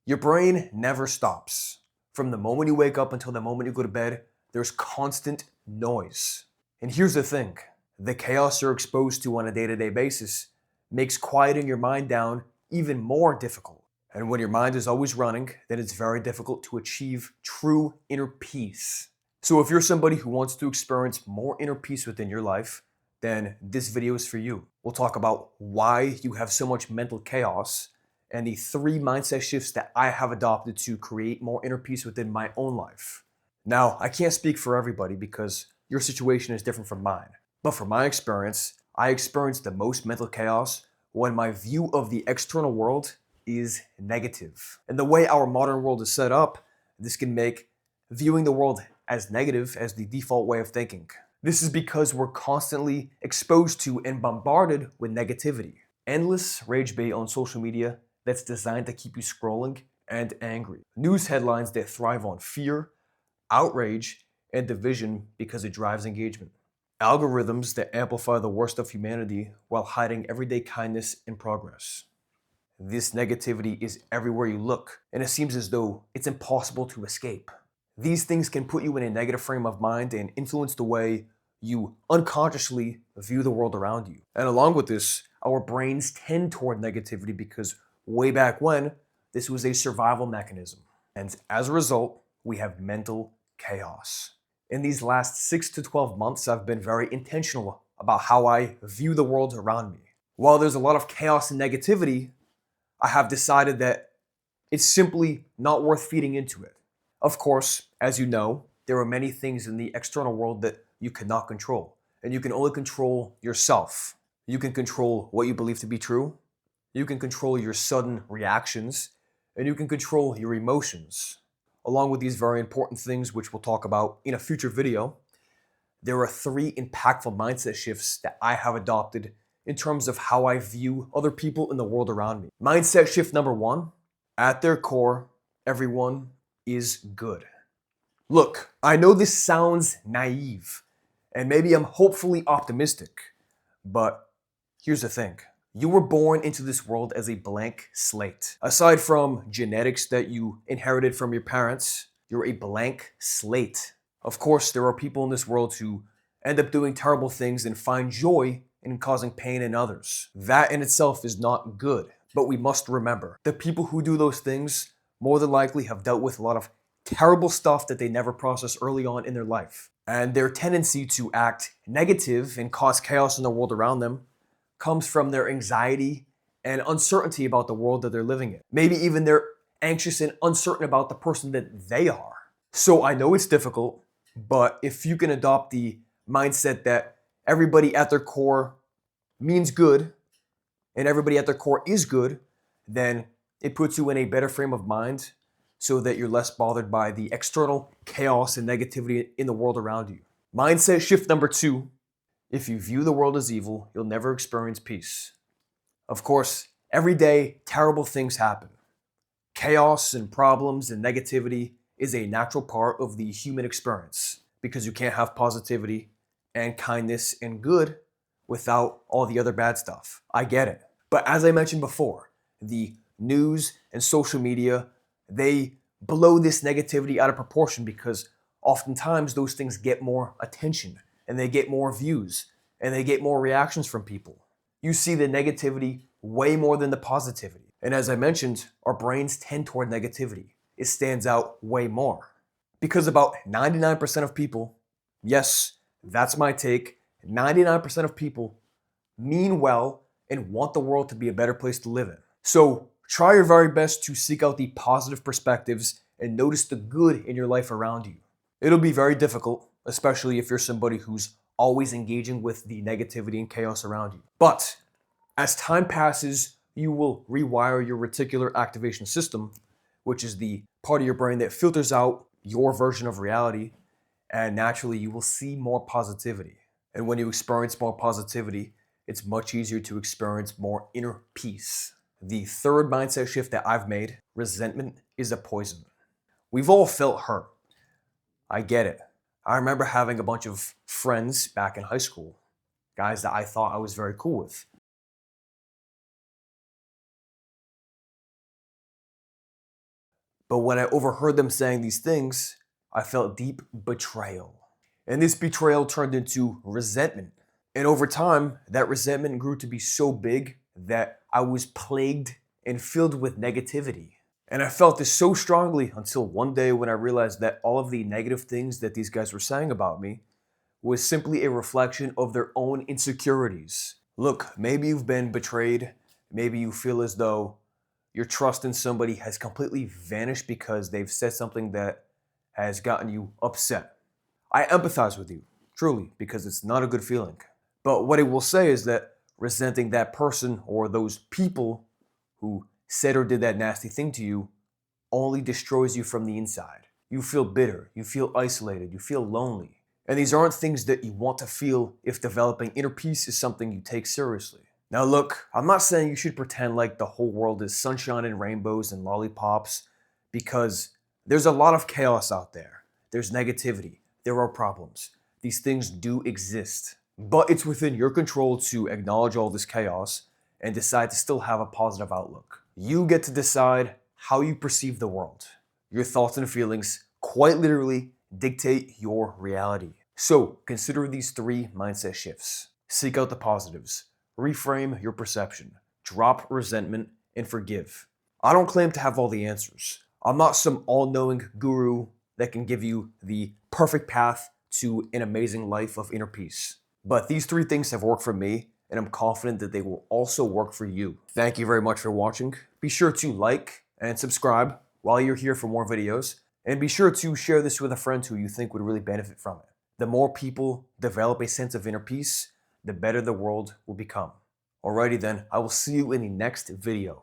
Your brain never stops. From the moment you wake up until the moment you go to bed, there's constant noise. And here's the thing, the chaos you're exposed to on a day-to-day basis makes quieting your mind down even more difficult. And when your mind is always running, then it's very difficult to achieve true inner peace. So if you're somebody who wants to experience more inner peace within your life, then this video is for you. We'll talk about why you have so much mental chaos and the 3 mindset shifts that I have adopted to create more inner peace within my own life. Now, I can't speak for everybody because your situation is different from mine. But from my experience, I experience the most mental chaos when my view of the external world is negative. And the way our modern world is set up, this can make viewing the world as negative as the default way of thinking. This is because we're constantly exposed to and bombarded with negativity. Endless rage bait on social media that's designed to keep you scrolling and angry. News headlines that thrive on fear, outrage, and division because it drives engagement. Algorithms that amplify the worst of humanity while hiding everyday kindness and progress. This negativity is everywhere you look, and it seems as though it's impossible to escape. These things can put you in a negative frame of mind and influence the way you unconsciously view the world around you. And along with this, our brains tend toward negativity because way back when, this was a survival mechanism. And as a result, we have mental chaos. In these last 6 to 12 months, I've been very intentional about how I view the world around me. While there's a lot of chaos and negativity, I have decided that it's simply not worth feeding into it. Of course, as you know, there are many things in the external world that you cannot control, and you can only control yourself. You can control what you believe to be true, you can control your sudden reactions, and you can control your emotions. Along with these very important things, which we'll talk about in a future video, there are 3 impactful mindset shifts that I have adopted in terms of how I view other people in the world around me. Mindset shift number 1, at their core, everyone is good. Look, I know this sounds naive, and maybe I'm hopefully optimistic, but here's the thing. You were born into this world as a blank slate. Aside from genetics that you inherited from your parents, you're a blank slate. Of course, there are people in this world who end up doing terrible things and find joy in causing pain in others. That in itself is not good, but we must remember, the people who do those things more than likely have dealt with a lot of terrible stuff that they never processed early on in their life. And their tendency to act negative and cause chaos in the world around them comes from their anxiety and uncertainty about the world that they're living in. Maybe even they're anxious and uncertain about the person that they are. So I know it's difficult, but if you can adopt the mindset that everybody at their core means good and everybody at their core is good, then it puts you in a better frame of mind so that you're less bothered by the external chaos and negativity in the world around you. Mindset shift number 2, if you view the world as evil, you'll never experience peace. Of course, every day, terrible things happen. Chaos and problems and negativity is a natural part of the human experience because you can't have positivity and kindness and good without all the other bad stuff. I get it. But as I mentioned before, the news and social media, they blow this negativity out of proportion because oftentimes those things get more attention and they get more views and they get more reactions from people. You see the negativity way more than the positivity. And as I mentioned, our brains tend toward negativity. It stands out way more. Because about 99% of people, yes, that's my take, 99% of people mean well and want the world to be a better place to live in. So try your very best to seek out the positive perspectives and notice the good in your life around you. It'll be very difficult, especially if you're somebody who's always engaging with the negativity and chaos around you. But as time passes, you will rewire your reticular activation system, which is the part of your brain that filters out your version of reality, and naturally you will see more positivity. And when you experience more positivity, it's much easier to experience more inner peace. The 3rd mindset shift that I've made, resentment is a poison. We've all felt hurt. I get it. I remember having a bunch of friends back in high school, guys that I thought I was very cool with. But when I overheard them saying these things, I felt deep betrayal. And this betrayal turned into resentment. And over time, that resentment grew to be so big that I was plagued and filled with negativity. And I felt this so strongly until one day when I realized that all of the negative things that these guys were saying about me was simply a reflection of their own insecurities. Look, maybe you've been betrayed. Maybe you feel as though your trust in somebody has completely vanished because they've said something that has gotten you upset. I empathize with you, truly, because it's not a good feeling. But what I will say is that resenting that person or those people who said or did that nasty thing to you only destroys you from the inside. You feel bitter, you feel isolated, you feel lonely. And these aren't things that you want to feel if developing inner peace is something you take seriously. Now look, I'm not saying you should pretend like the whole world is sunshine and rainbows and lollipops, because there's a lot of chaos out there. There's negativity. There are problems. These things do exist. But it's within your control to acknowledge all this chaos and decide to still have a positive outlook. You get to decide how you perceive the world. Your thoughts and feelings quite literally dictate your reality. So consider these 3 mindset shifts. Seek out the positives. Reframe your perception. Drop resentment and forgive. I don't claim to have all the answers. I'm not some all-knowing guru that can give you the perfect path to an amazing life of inner peace. But these 3 things have worked for me, and I'm confident that they will also work for you. Thank you very much for watching. Be sure to like and subscribe while you're here for more videos, and be sure to share this with a friend who you think would really benefit from it. The more people develop a sense of inner peace, the better the world will become. Alrighty then, I will see you in the next video.